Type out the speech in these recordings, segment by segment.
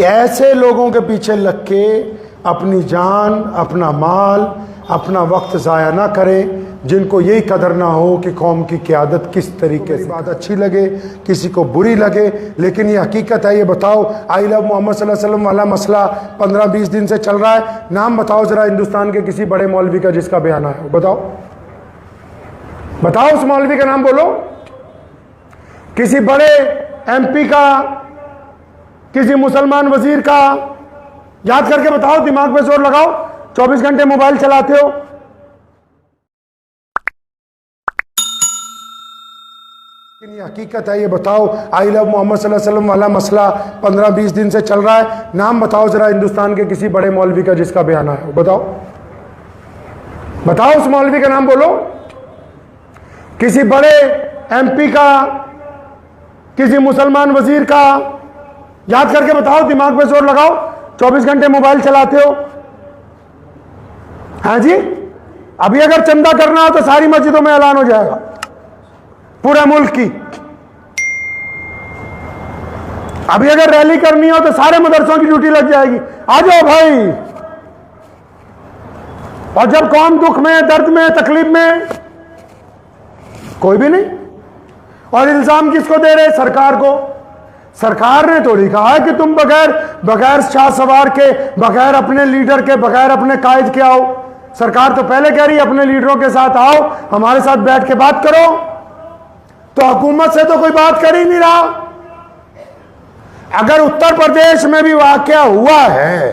کہ ایسے لوگوں کے پیچھے لگ کے اپنی جان، اپنا مال، اپنا وقت ضائع نہ کرے جن کو یہی قدر نہ ہو کہ قوم کی قیادت کس طریقے سے، بات اچھی لگے کسی کو بری لگے، لیکن یہ حقیقت ہے۔ یہ بتاؤ آئی لو محمد صلی اللہ علیہ وسلم والا مسئلہ 15-20 دن سے چل رہا ہے، نام بتاؤ ذرا ہندوستان کے کسی بڑے مولوی کا جس کا بیان ہے، بتاؤ اس مولوی کا نام بولو، کسی بڑے ایم پی کا، کسی مسلمان وزیر کا، یاد کر کے بتاؤ، دماغ پہ زور لگاؤ، 24 گھنٹے موبائل چلاتے ہو۔ لیکن یہ حقیقت ہے۔ یہ بتاؤ آئی لو محمد صلی اللہ علیہ وسلم والا مسئلہ 15-20 دن سے چل رہا ہے، نام بتاؤ ذرا ہندوستان کے کسی بڑے مولوی کا جس کا بیان ہے، بتاؤ اس مولوی کا نام بولو، کسی بڑے ایم پی کا، کسی مسلمان وزیر کا، یاد کر کے بتاؤ، دماغ پہ زور لگاؤ، 24 گھنٹے موبائل چلاتے ہو۔ ہاں جی، ابھی اگر چندہ کرنا ہو تو ساری مسجدوں میں اعلان ہو جائے گا، پورے ملک کی۔ ابھی اگر ریلی کرنی ہو تو سارے مدرسوں کی ڈیوٹی لگ جائے گی، آ جاؤ بھائی۔ اور جب قوم دکھ میں، درد میں، تکلیف میں، کوئی بھی نہیں۔ اور الزام کس کو دے رہے؟ سرکار کو۔ سرکار نے تھوڑی کہا ہے کہ تم بغیر شاہ سوار کے، بغیر اپنے لیڈر کے، بغیر اپنے قائد کے آؤ۔ سرکار تو پہلے کہہ رہی ہے اپنے لیڈروں کے ساتھ آؤ، ہمارے ساتھ بیٹھ کے بات کرو۔ تو حکومت سے تو کوئی بات کر ہی نہیں رہا۔ اگر اتر پردیش میں بھی واقعہ ہوا ہے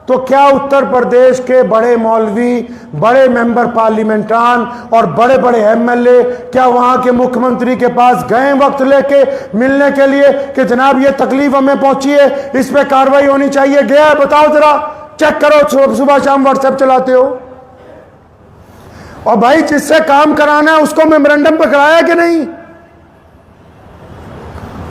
تو کیا اتر پردیش کے بڑے مولوی، بڑے ممبر پارلیمنٹان اور بڑے بڑے ایم ایل اے کیا وہاں کے مکھ منتری کے پاس گئے وقت لے کے ملنے کے لیے کہ جناب یہ تکلیف ہمیں پہنچی ہے، اس پہ کارروائی ہونی چاہیے؟ گیا ہے؟ بتاؤ ذرا، چیک کرو، صبح شام واٹس ایپ چلاتے ہو۔ اور بھائی جس سے کام کرانا ہے اس کو میمورنڈم پہ کرایا کہ نہیں؟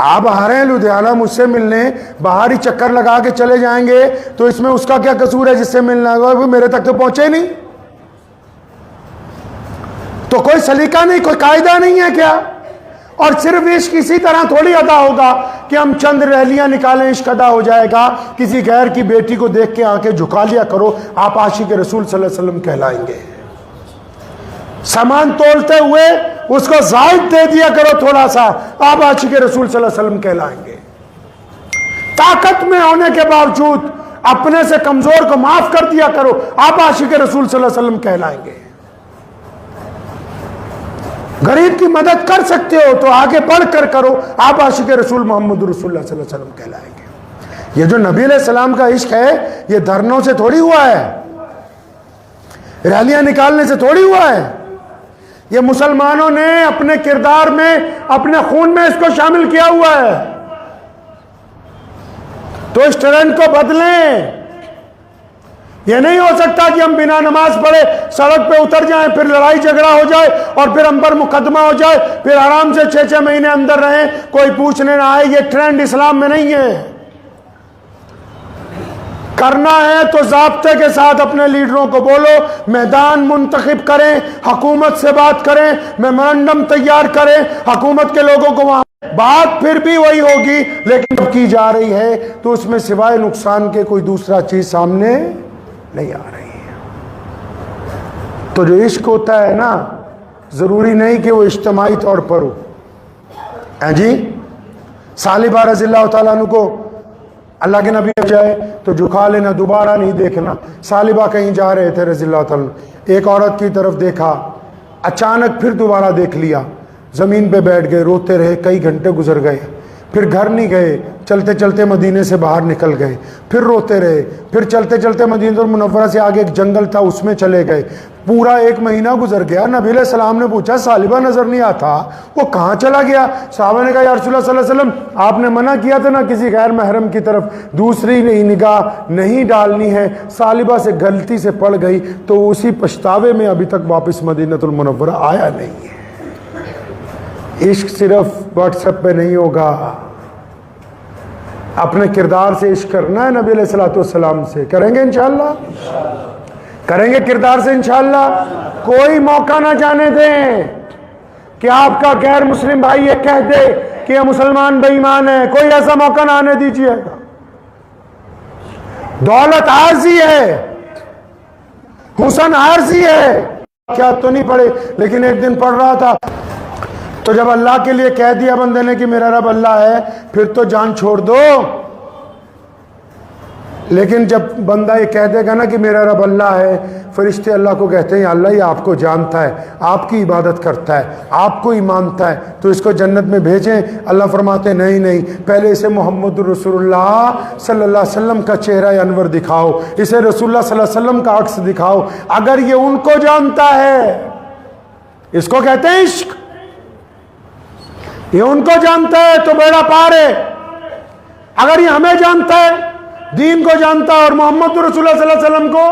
آپ آ رہے ہیں لدھیانہ مجھ سے ملنے، باہر ہی چکر لگا کے چلے جائیں گے تو اس میں اس کا کیا قصور ہے جس سے ملنا ہے؟ وہ میرے تک تو پہنچے نہیں، تو کوئی سلیقہ نہیں، کوئی قاعدہ نہیں ہے کیا؟ اور صرف عشق اسی طرح تھوڑی ادا ہوگا کہ ہم چند ریلیاں نکالیں عشق ادا ہو جائے گا۔ کسی غیر کی بیٹی کو دیکھ کے آنکھیں جھکا لیا کرو، آپ عاشق رسول صلی اللہ علیہ وسلم کہلائیں گے۔ سامان تولتے ہوئے اس کو زائد دے دیا کرو تھوڑا سا، آپ عاشق رسول صلی اللہ علیہ وسلم کہلائیں گے۔ طاقت میں ہونے کے باوجود اپنے سے کمزور کو معاف کر دیا کرو، آپ عاشق رسول صلی اللہ علیہ وسلم کہلائیں گے۔ غریب کی مدد کر سکتے ہو تو آگے بڑھ کر کرو، آپ عاشق رسول محمد رسول اللہ صلی اللہ علیہ وسلم کہلائیں گے۔ یہ جو نبی علیہ السلام کا عشق ہے یہ دھرنوں سے تھوڑی ہوا ہے، ریلیاں نکالنے سے تھوڑی ہوا ہے۔ یہ مسلمانوں نے اپنے کردار میں، اپنے خون میں اس کو شامل کیا ہوا ہے۔ تو اس ٹرینڈ کو بدلیں۔ یہ نہیں ہو سکتا کہ ہم بنا نماز پڑھے سڑک پہ اتر جائیں، پھر لڑائی جھگڑا ہو جائے اور پھر ہم پر مقدمہ ہو جائے، پھر آرام سے 6 مہینے اندر رہیں، کوئی پوچھنے نہ آئے۔ یہ ٹرینڈ اسلام میں نہیں ہے۔ کرنا ہے تو ضابطے کے ساتھ اپنے لیڈروں کو بولو، میدان منتخب کریں، حکومت سے بات کریں، میمورنڈم تیار کریں، حکومت کے لوگوں کو وہاں بات پھر بھی وہی ہوگی، لیکن جب کی جا رہی ہے تو اس میں سوائے نقصان کے کوئی دوسرا چیز سامنے نہیں آ رہی ہے۔ تو جو عشق ہوتا ہے نا، ضروری نہیں کہ وہ اجتماعی طور پر ہو۔ جی ثعلبہ رضی اللہ تعالیٰ عنہ کو اللہ کے نبی جائے تو جھکا لینا، دوبارہ نہیں دیکھنا۔ ثعلبہ کہیں جا رہے تھے رضی اللہ تعالیٰ عنہ، ایک عورت کی طرف دیکھا، اچانک پھر دوبارہ دیکھ لیا، زمین پہ بیٹھ گئے، روتے رہے، کئی گھنٹے گزر گئے، پھر گھر نہیں گئے، چلتے چلتے مدینے سے باہر نکل گئے، پھر روتے رہے، پھر چلتے چلتے مدینہ المنورہ سے آگے ایک جنگل تھا اس میں چلے گئے، پورا 1 مہینہ گزر گیا۔ نبی علیہ السلام نے پوچھا ثعلبہ نظر نہیں آتا، وہ کہاں چلا گیا؟ صحابہ نے کہا یا رسول اللہ صلی اللہ علیہ وسلم آپ نے منع کیا تھا نا کسی غیر محرم کی طرف دوسری نگاہ نہیں ڈالنی ہے۔ ثعلبہ سے غلطی سے پڑ گئی تو اسی پچھتاوے میں ابھی تک واپس مدینہ المنورہ آیا نہیں ہے۔ عشق صرف واٹس ایپ پہ نہیں ہوگا، اپنے کردار سے عشق کرنا ہے نبی علیہ الصلوۃ والسلام سے۔ کریں گے انشاءاللہ؟ کریں گے کردار سے انشاءاللہ۔ کوئی موقع نہ جانے دیں کہ آپ کا غیر مسلم بھائی یہ کہہ دے کہ یہ مسلمان بے ایمان ہے، کوئی ایسا موقع نہ آنے دیجیے گا۔ دولت عارضی ہے، حسن عارضی ہے، کیا تو نہیں پڑھے لیکن ایک دن پڑھ رہا تھا تو جب اللہ کے لیے کہہ دیا بندے نے کہ میرا رب اللہ ہے، پھر تو جان چھوڑ دو۔ لیکن جب بندہ یہ کہہ دے گا نا کہ میرا رب اللہ ہے، فرشتے اللہ کو کہتے ہیں اللہ یہ آپ کو جانتا ہے، آپ کی عبادت کرتا ہے، آپ کو ہی مانتا ہے، تو اس کو جنت میں بھیجیں۔ اللہ فرماتے ہیں نہیں نہیں، پہلے اسے محمد رسول اللہ صلی اللہ علیہ وسلم کا چہرہ انور دکھاؤ، اسے رسول اللہ صلی اللہ علیہ وسلم کا عکس دکھاؤ۔ اگر یہ ان کو جانتا ہے، اس کو کہتے ہیں عشق، یہ ان کو جانتا ہے تو بیڑا پار ہے۔ اگر یہ ہمیں جانتا ہے، دین کو جانتا ہے، اور محمد رسول اللہ صلی اللہ علیہ وسلم کو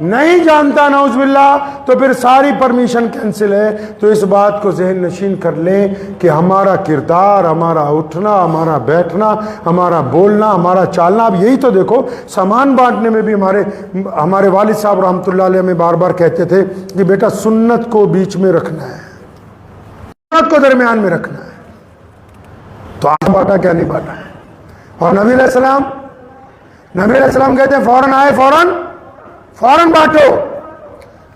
نہیں جانتا نعوذ باللہ، تو پھر ساری پرمیشن کینسل ہے۔ تو اس بات کو ذہن نشین کر لیں کہ ہمارا کردار، ہمارا اٹھنا، ہمارا بیٹھنا، ہمارا بولنا، ہمارا چالنا، اب یہی تو دیکھو، سامان بانٹنے میں بھی ہمارے والد صاحب رحمۃ اللہ علیہ میں بار بار کہتے تھے کہ بیٹا سنت کو بیچ میں رکھنا ہے، سنت کو درمیان میں رکھنا ہے۔ تو آپ بانٹا کیا نہیں بانٹا ہے؟ اور نبی علیہ السلام کہتے ہیں فوراً آئے فوراً بانٹو۔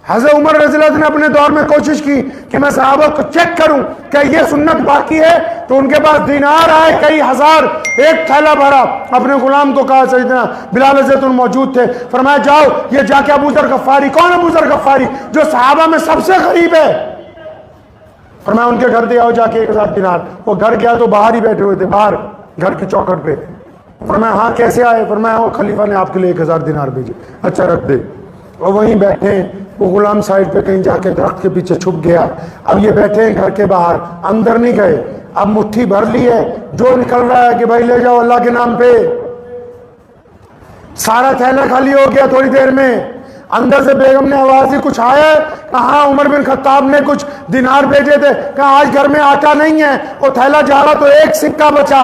حضرت عمر رضی اللہ عنہ نے اپنے دور میں کوشش کی کہ میں صحابہ کو چیک کروں کہ یہ سنت باقی ہے، تو ان کے پاس دینار آئے کئی ہزار، ایک تھیلا بھرا۔ اپنے غلام کو کہا، سیدنا بلال زیتون موجود تھے، فرمایا جاؤ یہ جا کے ابو ذر غفاری، کون ابو ذر غفاری؟ جو صحابہ میں سب سے غریب ہے، فرمایا ان کے گھر دے آؤ جا کے 1000 دینار۔ وہ گھر گیا تو باہر ہی بیٹھے ہوئے تھے، باہر گھر کی چوکھٹ پہ۔ فرمایا ہاں کیسے آئے؟ فرمایا وہ خلیفہ نے آپ کے لیے 1000 دینار بھیجے۔ اچھا رکھ دے۔ اور وہیں بیٹھے، وہ غلام سائڈ پہ کہیں جا کے درخت کے پیچھے چھپ گیا۔ اب یہ بیٹھے ہیں گھر کے باہر، اندر نہیں گئے، اب مٹھی بھر لی ہے، جو نکل رہا ہے کہ بھائی لے جاؤ اللہ کے نام پہ۔ سارا تھیلا خالی ہو گیا تھوڑی دیر میں۔ اندر سے بیگم نے آواز دی کچھ آیا؟ کہاں عمر بن خطاب نے کچھ دینار بھیجے تھے، کہا آج گھر میں آٹا نہیں ہے۔ وہ تھیلا جا رہا تو ایک سکہ بچا،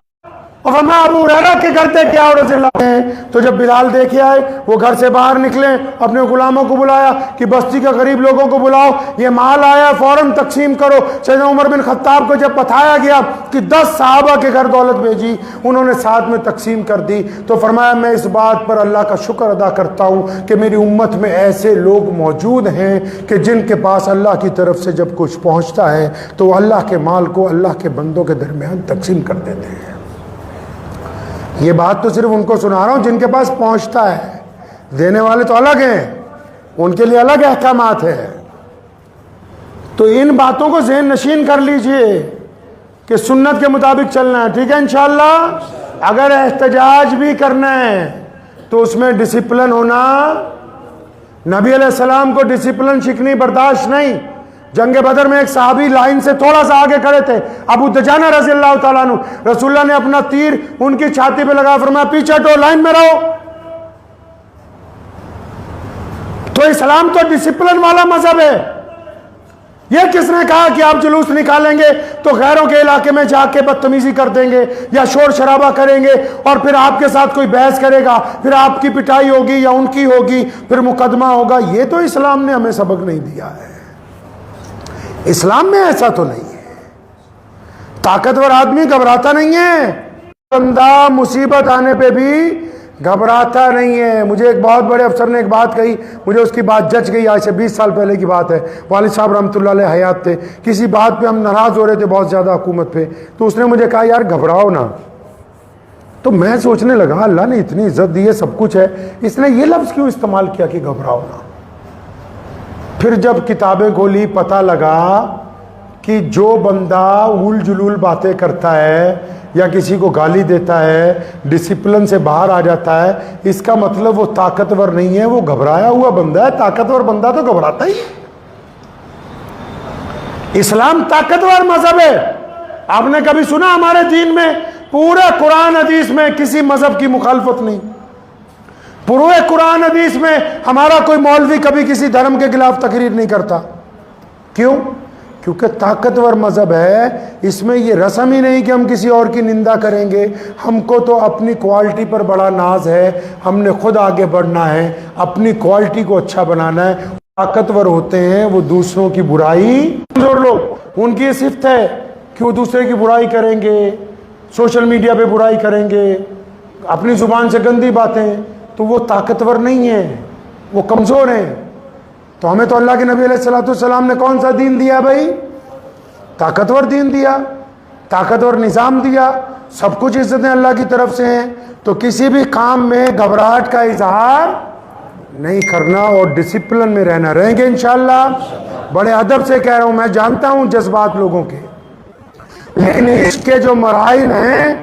اور فرمایا ابو ہریرہ کے گھر تھے کیا رضی اللہ عنہ؟ تو جب بلال دیکھے آئے، وہ گھر سے باہر نکلے، اپنے غلاموں کو بلایا کہ بستی کے غریب لوگوں کو بلاؤ، یہ مال آیا فوراً تقسیم کرو۔ سیدنا عمر بن خطاب کو جب بتایا گیا کہ 10 صحابہ کے گھر دولت بھیجی، انہوں نے ساتھ میں تقسیم کر دی، تو فرمایا میں اس بات پر اللہ کا شکر ادا کرتا ہوں کہ میری امت میں ایسے لوگ موجود ہیں کہ جن کے پاس اللہ کی طرف سے جب کچھ پہنچتا ہے تو وہ اللہ کے مال کو اللہ کے بندوں کے درمیان تقسیم کر دیتے ہیں۔ یہ بات تو صرف ان کو سنا رہا ہوں جن کے پاس پہنچتا ہے، دینے والے تو الگ ہیں، ان کے لیے الگ احکامات ہیں۔ تو ان باتوں کو ذہن نشین کر لیجئے کہ سنت کے مطابق چلنا ہے، ٹھیک ہے انشاءاللہ۔ اگر احتجاج بھی کرنا ہے تو اس میں ڈسپلن ہونا، نبی علیہ السلام کو ڈسپلن شکنی برداشت نہیں۔ جنگ بدر میں ایک صحابی لائن سے تھوڑا سا آگے کھڑے تھے، ابو دجانہ رضی اللہ تعالیٰ عنہ، رسول اللہ نے اپنا تیر ان کی چھاتی پہ لگا، فرمایا پیچھے ہٹو، لائن میں رہو۔ تو اسلام تو ڈسپلن والا مذہب ہے۔ یہ کس نے کہا کہ آپ جلوس نکالیں گے تو غیروں کے علاقے میں جا کے بدتمیزی کر دیں گے یا شور شرابہ کریں گے اور پھر آپ کے ساتھ کوئی بحث کرے گا، پھر آپ کی پٹائی ہوگی یا ان کی ہوگی، پھر مقدمہ ہوگا؟ یہ تو اسلام نے ہمیں سبق نہیں دیا ہے۔ اسلام میں ایسا تو نہیں ہے۔ طاقتور آدمی گھبراتا نہیں ہے، بندہ مصیبت آنے پہ بھی گھبراتا نہیں ہے۔ مجھے ایک بہت بڑے افسر نے ایک بات کہی، مجھے اس کی بات جچ گئی، آج سے 20 سال پہلے کی بات ہے۔ والد صاحب رحمۃ اللہ علیہ حیات تھے، کسی بات پہ ہم ناراض ہو رہے تھے بہت زیادہ حکومت پہ، تو اس نے مجھے کہا یار گھبراؤ نا۔ تو میں سوچنے لگا اللہ نے اتنی عزت دی ہے، سب کچھ ہے، اس نے یہ لفظ کیوں استعمال کیا کہ گھبراؤ نا؟ پھر جب کتابیں کھولی پتہ لگا کہ جو بندہ اول جلول باتیں کرتا ہے یا کسی کو گالی دیتا ہے، ڈسپلن سے باہر آ جاتا ہے، اس کا مطلب وہ طاقتور نہیں ہے، وہ گھبرایا ہوا بندہ ہے۔ طاقتور بندہ تو گھبراتا ہی ہے۔ اسلام طاقتور مذہب ہے۔ آپ نے کبھی سنا ہمارے دین میں پورے قرآن حدیث میں کسی مذہب کی مخالفت نہیں؟ پورے قرآن حدیث میں ہمارا کوئی مولوی کبھی کسی دھرم کے خلاف تقریر نہیں کرتا۔ کیوں؟ کیونکہ طاقتور مذہب ہے، اس میں یہ رسم ہی نہیں کہ ہم کسی اور کی نندا کریں گے۔ ہم کو تو اپنی کوالٹی پر بڑا ناز ہے، ہم نے خود آگے بڑھنا ہے، اپنی کوالٹی کو اچھا بنانا ہے۔ طاقتور ہوتے ہیں وہ دوسروں کی برائی، کمزور لوگ ان کی یہ صفت ہے کہ وہ دوسرے کی برائی کریں گے، سوشل میڈیا پہ برائی کریں گے، اپنی زبان سے گندی باتیں تو وہ طاقتور نہیں ہے، وہ کمزور ہیں. تو ہمیں تو اللہ کے نبی علیہ السلام نے کون سا دین دیا بھائی؟ طاقتور دین دیا، طاقتور نظام دیا، سب کچھ عزتیں اللہ کی طرف سے ہیں. تو کسی بھی کام میں گھبراہٹ کا اظہار نہیں کرنا اور ڈسپلن میں رہنا. رہیں گے انشاءاللہ. بڑے ادب سے کہہ رہا ہوں، میں جانتا ہوں جذبات لوگوں کے، لیکن اس کے جو مراحل ہیں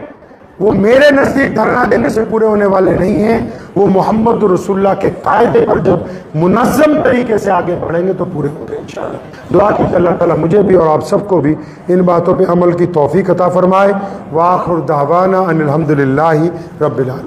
وہ میرے نزدیک دھرنا دینے سے پورے ہونے والے نہیں ہیں. وہ محمد رسول اللہ کے قاعدے پر جب منظم طریقے سے آگے بڑھیں گے تو پورے ہوں گے انشاءاللہ. دعا کیجیے اللہ تعالیٰ مجھے بھی اور آپ سب کو بھی ان باتوں پہ عمل کی توفیق عطا فرمائے. وآخر دعوانا ان الحمدللہ رب العالمین.